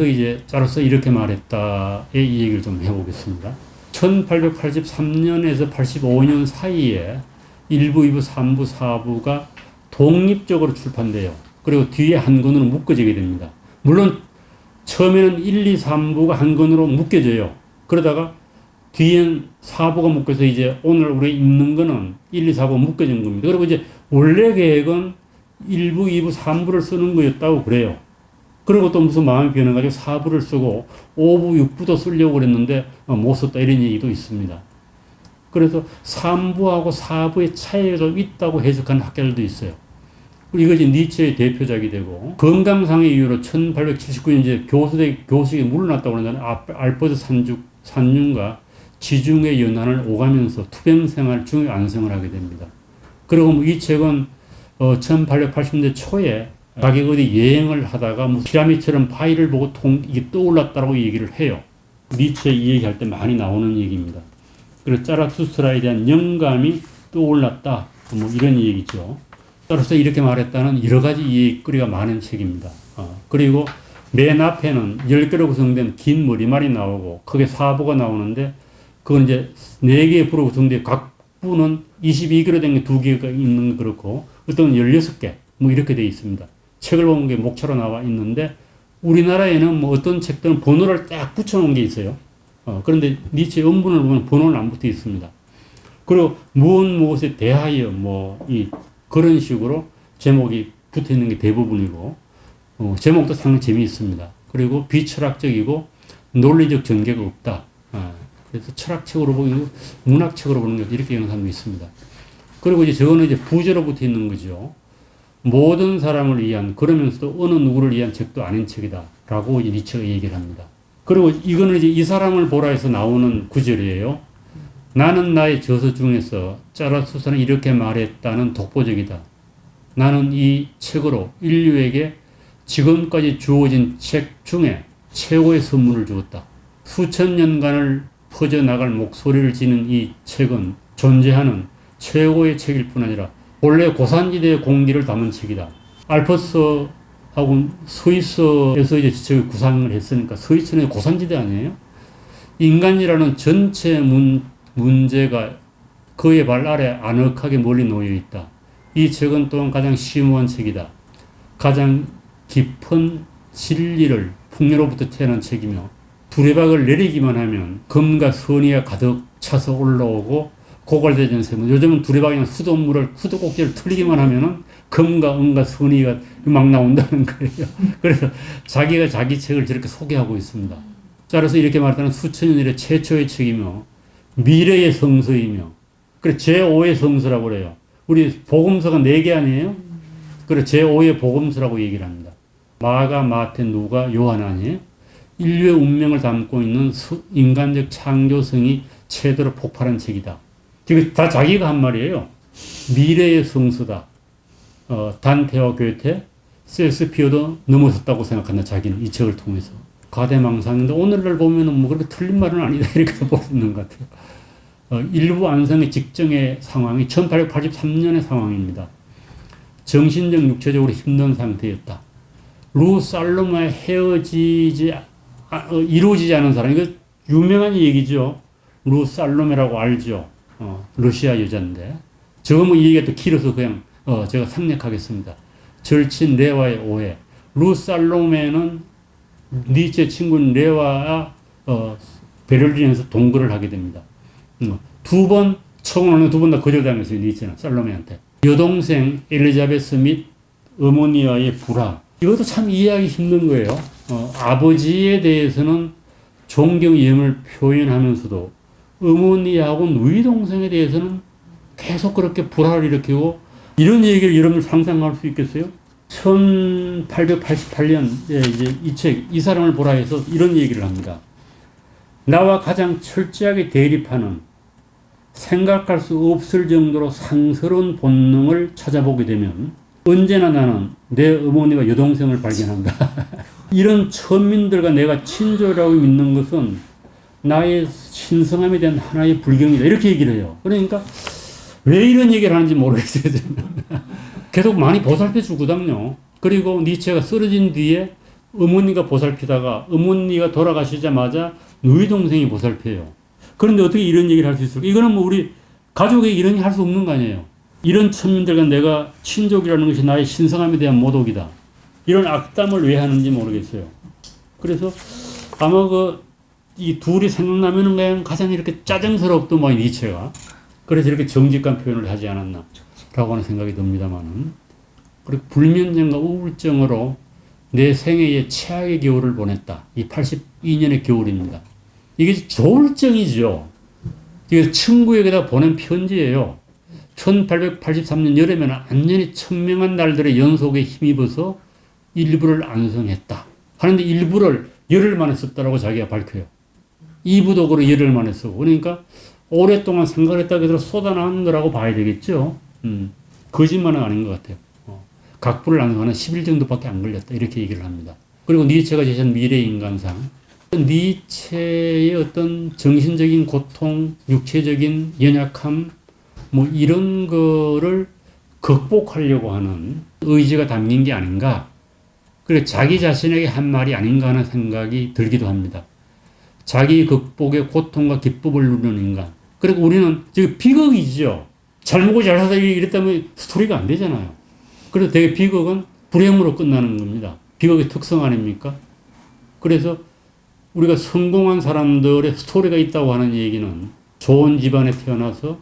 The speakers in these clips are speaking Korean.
그래서 이제 짜로서 이렇게 말했다의 이 얘기를 좀 해보겠습니다. 1883년에서 85년 사이에 1부, 2부, 3부, 4부가 독립적으로 출판돼요. 그리고 뒤에 한 권으로 묶어지게 됩니다. 물론 처음에는 1, 2, 3부가 한 권으로 묶여져요. 그러다가 뒤엔 4부가 묶여서 이제 오늘 우리 읽는 거는 1, 2, 4부가 묶어진 겁니다. 그리고 이제 원래 계획은 1부, 2부, 3부를 쓰는 거였다고 그래요. 그리고 또 무슨 마음이 변해가지고 4부를 쓰고 5부, 6부도 쓰려고 그랬는데 못 썼다 이런 얘기도 있습니다. 그래서 3부하고 4부의 차이가 좀 있다고 해석하는 학자들도 있어요. 이것이 니체의 대표작이 되고 건강상의 이유로 1879년 이제 교수에게 물러났다고 하는데 알버트 산중과 지중해 연안을 오가면서 투병 생활 중에 안성을 하게 됩니다. 그리고 이 책은 1880년대 초에 자기가 어디 여행을 하다가 뭐 피라미드처럼 바위를 보고 이게 떠올랐다고 얘기를 해요. 니체 이 얘기할 때 많이 나오는 얘기입니다. 그래서 짜라투스트라에 대한 영감이 떠올랐다. 뭐 이런 얘기죠. 따라서 이렇게 말했다는 여러 가지 얘기거리가 많은 책입니다. 그리고 맨 앞에는 10개로 구성된 긴 머리말이 나오고 크게 4부가 나오는데 그건 이제 4개의 부로 구성되어 각 부는 22개로 된 게 2개가 있는 거 그렇고 어떤 16개 뭐 이렇게 되어 있습니다. 책을 보면 게 목차로 나와 있는데 우리나라에는 뭐 어떤 책들은 번호를 딱 붙여놓은 게 있어요. 그런데 니체 원본을 보면 번호는 안 붙어 있습니다. 그리고 무엇에 대하여 그런 식으로 제목이 붙어 있는 게 대부분이고 제목도 상당히 재미있습니다. 그리고 비철학적이고 논리적 전개가 없다. 그래서 철학책으로 보기는 문학책으로 보는 게 이렇게 얘기하는 사람도 있습니다. 그리고 이제 저거는 이제 부제로 붙어 있는 거죠. 모든 사람을 위한 그러면서도 어느 누구를 위한 책도 아닌 책이다. 라고 이제 니체가 얘기를 합니다. 그리고 이거는 이제 이 사람을 보라 해서 나오는 구절이에요. 나는 나의 저서 중에서 짜라투스는 이렇게 말했다는 독보적이다. 나는 이 책으로 인류에게 지금까지 주어진 책 중에 최고의 선물을 주었다. 수천 년간을 퍼져나갈 목소리를 지닌 이 책은 존재하는 최고의 책일 뿐 아니라 본래 고산지대의 공기를 담은 책이다. 알프스하고 스위스에서 이제 책을 구상을 했으니까 스위스는 고산지대 아니에요? 인간이라는 전체 문제가 그의 발 아래 아늑하게 멀리 놓여 있다. 이 책은 또한 가장 심오한 책이다. 가장 깊은 진리를 풍요로부터 태어난 책이며 두레박을 내리기만 하면 금과 선의가 가득 차서 올라오고 고갈되는 셈은 요즘은 두레박이나 수도꼭지를 틀리기만 하면은 금과 은과 선의가 막 나온다는 거예요. 그래서 자기가 자기 책을 저렇게 소개하고 있습니다. 따라서 이렇게 말하는 수천 년 이래 최초의 책이며 미래의 성서이며 그래 제5의 성서라고 그래요. 우리 복음서가 4개 아니에요? 그래 제5의 복음서라고 얘기를 합니다. 마가, 마태, 누가, 요한 아니에요? 인류의 운명을 담고 있는 인간적 창조성이 최대로 폭발한 책이다. 지금 다 자기가 한 말이에요. 미래의 성서다. 단테와 괴테, 셰익스피어도 넘어섰다고 생각한다. 자기는 이 책을 통해서. 가대망상인데 오늘날 보면은 뭐 그렇게 틀린 말은 아니다. 이렇게 볼 수 있는 것 같아요. 일부 안성의 직정의 상황이 1883년의 상황입니다. 정신적, 육체적으로 힘든 상태였다. 루 살로메 이루어지지 않은 사람. 이거 유명한 얘기죠. 루 살로메라고 알죠. 러시아 여자인데. 저거 뭐 이 얘기가 또 길어서 그냥 제가 생략하겠습니다. 절친 레와의 오해. 루 살로메는 니체 친구인 레와와 베를린에서 동거를 하게 됩니다. 2번 청혼을 2번 다 거절당했어요. 니체는 살로메한테. 여동생 엘리자베스 및 어머니와의 불화. 이것도 참 이해하기 힘든 거예요. 아버지에 대해서는 존경의 염을 표현하면서도 어머니하고 누이 동생에 대해서는 계속 그렇게 불화를 일으키고 이런 얘기를 여러분 상상할 수 있겠어요? 1888년 이제 이 책, 이 사람을 보라 해서 이런 얘기를 합니다. 나와 가장 철저하게 대립하는 생각할 수 없을 정도로 상스러운 본능을 찾아보게 되면 언제나 나는 내 어머니와 여동생을 발견한다. 이런 천민들과 내가 친족이라고 믿는 것은 나의 신성함에 대한 하나의 불경이다. 이렇게 얘기를 해요. 그러니까 왜 이런 얘기를 하는지 모르겠어요. 저는. 계속 많이 보살펴 주거든요. 그리고 니체가 쓰러진 뒤에 어머니가 보살피다가 어머니가 돌아가시자마자 누이 동생이 보살펴요. 그런데 어떻게 이런 얘기를 할 수 있을까? 이거는 뭐 우리 가족에게 이런 얘기 할 수 없는 거 아니에요. 이런 천민들과 내가 친족이라는 것이 나의 신성함에 대한 모독이다. 이런 악담을 왜 하는지 모르겠어요. 그래서 아마 이 둘이 생각나면은 그냥 가장 이렇게 짜증스럽던 뭐 니체가. 그래서 이렇게 정직한 표현을 하지 않았나. 라고 하는 생각이 듭니다만은. 그리고 불면증과 우울증으로 내 생애에 최악의 겨울을 보냈다. 이 82년의 겨울입니다. 이게 조울증이죠. 이게 친구에게다 보낸 편지예요. 1883년 여름에는 완전히 천명한 날들의 연속에 힘입어서 일부를 안성했다. 하는데 일부를 열흘 만에 썼다라고 자기가 밝혀요. 2부독으로 열흘 만에 쓰고. 그러니까 오랫동안 생각했다고 해서 쏟아나온 거라고 봐야 되겠죠. 거짓말은 아닌 것 같아요. 각부를 안성하는 10일 정도밖에 안 걸렸다. 이렇게 얘기를 합니다. 그리고 니체가 제시한 미래의 인간상. 니체의 어떤 정신적인 고통, 육체적인 연약함, 뭐 이런 거를 극복하려고 하는 의지가 담긴 게 아닌가. 그래 자기 자신에게 한 말이 아닌가 하는 생각이 들기도 합니다. 자기 극복의 고통과 기쁨을 누리는 인간. 그리고 우리는 지금 비극이죠. 잘 먹고 잘 살다 이랬다면 스토리가 안 되잖아요. 그래서 되게 비극은 불행으로 끝나는 겁니다. 비극의 특성 아닙니까? 그래서 우리가 성공한 사람들의 스토리가 있다고 하는 얘기는 좋은 집안에 태어나서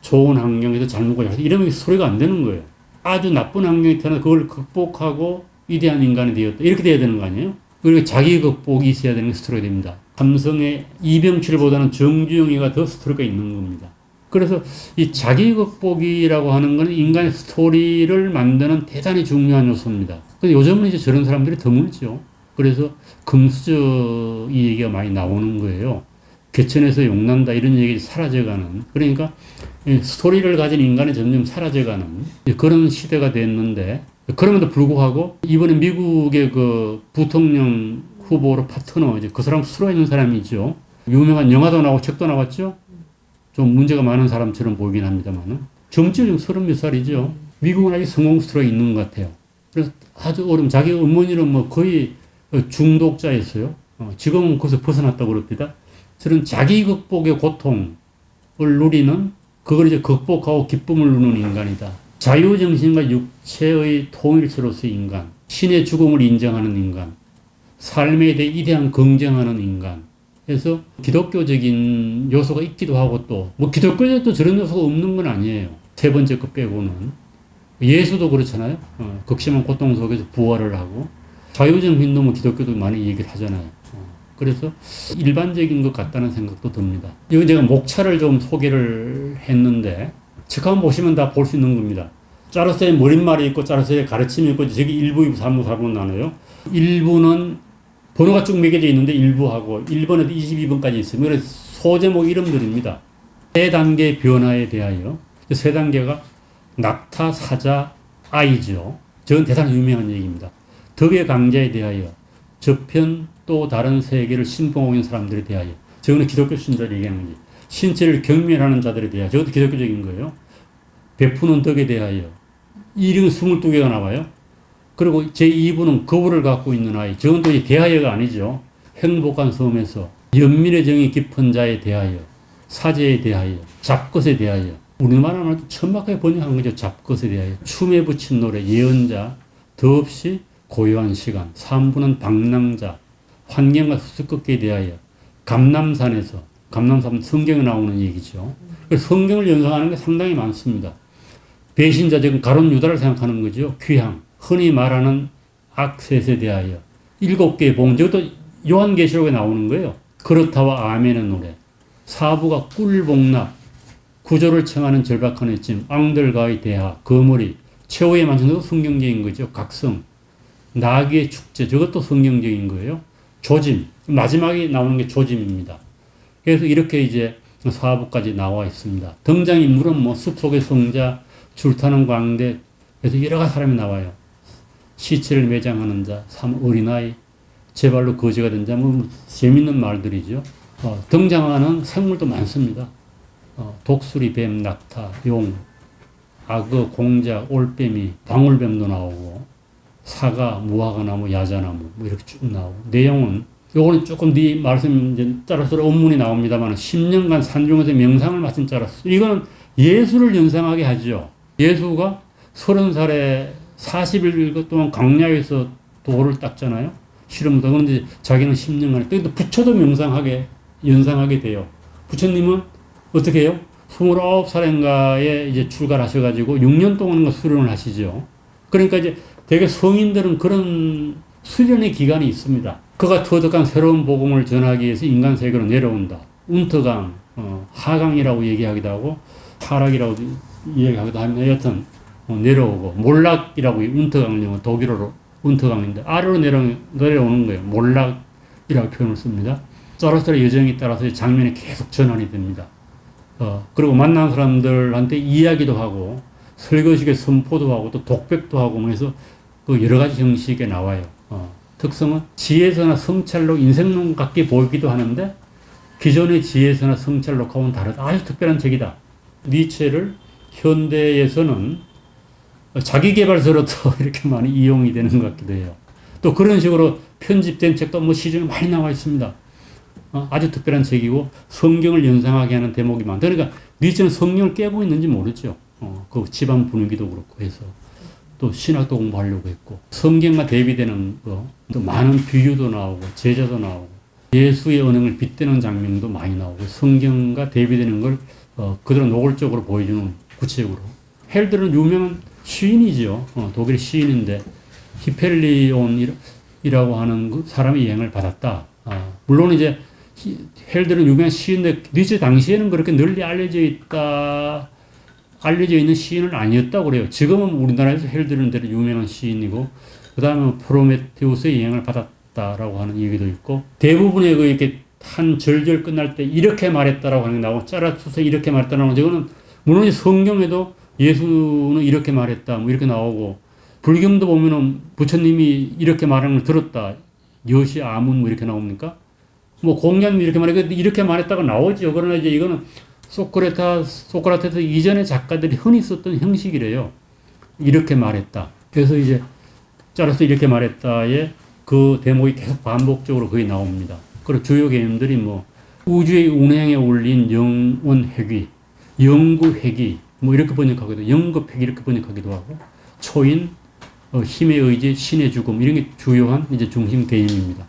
좋은 환경에서 잘 먹고 잘 살다 이러면 스토리가 안 되는 거예요. 아주 나쁜 환경에 태어나서 그걸 극복하고 위대한 인간이 되었다. 이렇게 돼야 되는 거 아니에요? 그리고 자기 극복이 있어야 되는 게 스토리가 됩니다. 삼성의 이병철보다는 정주영이가 더 스토리가 있는 겁니다. 그래서 이 자기 극복이라고 하는 건 인간의 스토리를 만드는 대단히 중요한 요소입니다. 근데 요즘은 이제 저런 사람들이 드물죠. 그래서 금수저 이 얘기가 많이 나오는 거예요. 개천에서 용난다 이런 얘기 사라져가는. 그러니까 스토리를 가진 인간이 점점 사라져가는 그런 시대가 됐는데 그럼에도 불구하고 이번에 미국의 그 부통령 후보로 파트너 이제 그 사람 수로 있는 사람이죠. 유명한 영화도 나오고 책도 나왔죠. 좀 문제가 많은 사람처럼 보이긴 합니다만은 정치적으로 30몇 살이죠. 미국은 아직 성공 스토리가 있는 것 같아요. 그래서 아주 자기 어머니는 뭐 거의 중독자였어요. 지금은 거기서 벗어났다고 그럽니다. 저는 자기 극복의 고통을 누리는 그걸 이제 극복하고 기쁨을 누리는 인간이다. 자유정신과 육체의 통일체로서의 인간, 신의 죽음을 인정하는 인간, 삶에 대해 이대한 긍정하는 인간. 그래서 기독교적인 요소가 있기도 하고 또, 뭐 기독교에도 저런 요소가 없는 건 아니에요. 세 번째 것 빼고는. 예수도 그렇잖아요. 극심한 고통 속에서 부활을 하고, 자유정신도 뭐 기독교도 많이 얘기를 하잖아요. 그래서 일반적인 것 같다는 생각도 듭니다. 이거 제가 목차를 좀 소개를 했는데, 책 한번 보시면 다 볼 수 있는 겁니다. 짜르스의 머릿말이 있고, 짜르스의 가르침이 있고, 저기 1부, 2부, 3부, 4부 나눠요. 1부는 번호가 쭉 매겨져 있는데 1부하고 1번에도 22번까지 있습니다. 그래서 소제목 이름들입니다. 세 단계의 변화에 대하여. 세 단계가 낙타, 사자, 아이죠. 저건 대단히 유명한 얘기입니다. 덕의 강자에 대하여. 저편 또 다른 세계를 신봉하고 있는 사람들에 대하여. 저거는 기독교 신자를 얘기하는 거지. 신체를 경멸하는 자들에 대하여. 저것도 기독교적인 거예요. 베푸는 덕에 대하여. 이름 22개가 나와요. 그리고 제2부는 거부를 갖고 있는 아이. 저건 또 대하여가 아니죠. 행복한 섬에서 연민의 정이 깊은 자에 대하여, 사제에 대하여, 잡것에 대하여. 우리말로 천박하게 번역한 거죠. 잡것에 대하여. 춤에 붙인 노래, 예언자, 더없이 고요한 시간. 3부는 방랑자, 환경과 수수께끼에 대하여. 감남산에서, 감남산 성경에 나오는 얘기죠. 그래서 성경을 연상하는 게 상당히 많습니다. 배신자, 지금 가룟 유다를 생각하는 거죠. 귀향. 흔히 말하는 악셋에 대하여 7개의 복음, 저것도 요한계시록에 나오는 거예요. 그렇다와 아멘의 노래. 4부가 꿀복납, 구조를 청하는 절박한 애찜, 앙들과의 대화, 거머리, 최후의 만찬, 것도 성경적인 거죠. 각성, 나귀의 축제, 저것도 성경적인 거예요. 조짐, 마지막에 나오는 게 조짐입니다. 그래서 이렇게 이제 4부까지 나와 있습니다. 등장인물은 뭐 숲속의 성자, 줄타는 광대, 그래서 여러 가지 사람이 나와요. 시체를 매장하는 자, 어린아이, 제 발로 거지가 된 자, 뭐 재밌는 말들이죠. 등장하는 생물도 많습니다. 독수리, 뱀, 낙타, 용, 악어, 공작, 올빼미, 방울뱀도 나오고, 사과, 무화과나무, 야자나무 뭐 이렇게 쭉 나오고 내용은 요거는 조금 네 말씀 이제 따라서 원문이 나옵니다만 10년간 산중에서 명상을 마친 자로서 이거는 예수를 연상하게 하죠. 예수가 30살에 40일 동안 광야에서 돌을 닦잖아요. 실험도. 그런데 자기는 10년간에 또 부처도 연상하게 돼요. 부처님은 어떻게 해요? 29살인가에 이제 출가를 하셔가지고 6년 동안 수련을 하시죠. 그러니까 이제 되게 성인들은 그런 수련의 기간이 있습니다. 그가 터득한 새로운 복음을 전하기 위해서 인간 세계로 내려온다. 운터강, 하강이라고 얘기하기도 하고, 하락이라고 얘기하기도 하면 여튼, 내려오고, 몰락이라고 운터강은 독일어로 운터강인데, 아래로 내려오는 거예요. 몰락이라고 표현을 씁니다. 자로서의 여정에 따라서 장면이 계속 전환이 됩니다. 그리고 만난 사람들한테 이야기도 하고, 설거식에 선포도 하고, 또 독백도 하고, 그래서 그 여러 가지 형식에 나와요. 특성은 지혜서나 성찰록, 인생론 같게 보이기도 하는데 기존의 지혜서나 성찰록하고는 다르다. 아주 특별한 책이다. 니체를 현대에서는 자기계발서로 또 이렇게 많이 이용이 되는 것 같기도 해요. 또 그런 식으로 편집된 책도 뭐 시중에 많이 나와 있습니다. 아주 특별한 책이고 성경을 연상하게 하는 대목이 많다. 그러니까 니체는 성경을 깨고 있는지 모르죠. 그 집안 분위기도 그렇고 해서. 또 신학도 공부하려고 했고 성경과 대비되는 거, 또 많은 비유도 나오고 제자도 나오고 예수의 언행을 빗대는 장면도 많이 나오고 성경과 대비되는 걸 그대로 노골적으로 보여주는 구체적으로. 헬들은 유명한 시인이죠. 독일 시인인데 히펠리온이라고 하는 그 사람의 영향을 받았다. 물론 이제 헬들은 유명한 시인인데 니체 당시에는 그렇게 널리 알려져 있는 시인은 아니었다고 그래요. 지금은 우리나라에서 헬드는 대로 유명한 시인이고, 그 다음에 프로메테우스의 영향을 받았다라고 하는 얘기도 있고, 대부분의 그 이렇게 한 절절 끝날 때 이렇게 말했다라고 하는 게 나오고, 짜라투스 이렇게 말했다라고 하는 거는, 물론 성경에도 예수는 이렇게 말했다, 뭐 이렇게 나오고, 불경도 보면은 부처님이 이렇게 말하는 걸 들었다, 여시 아문 뭐 이렇게 나옵니까? 뭐 공자님이 이렇게 말했다가 나오죠. 그러나 이제 이거는 소크라테스 이전의 작가들이 흔히 썼던 형식이래요. 이렇게 말했다. 그래서 이제 짜라서 이렇게 말했다에 그 대목이 계속 반복적으로 거의 나옵니다. 그리고 주요 개념들이 뭐 우주의 운행에 올린 영원 회귀, 영구 회귀, 뭐 이렇게 번역하기도, 영급 회귀 이렇게 번역하기도 하고, 초인, 힘의 의지, 신의 죽음 이런 게 주요한 이제 중심 개념입니다.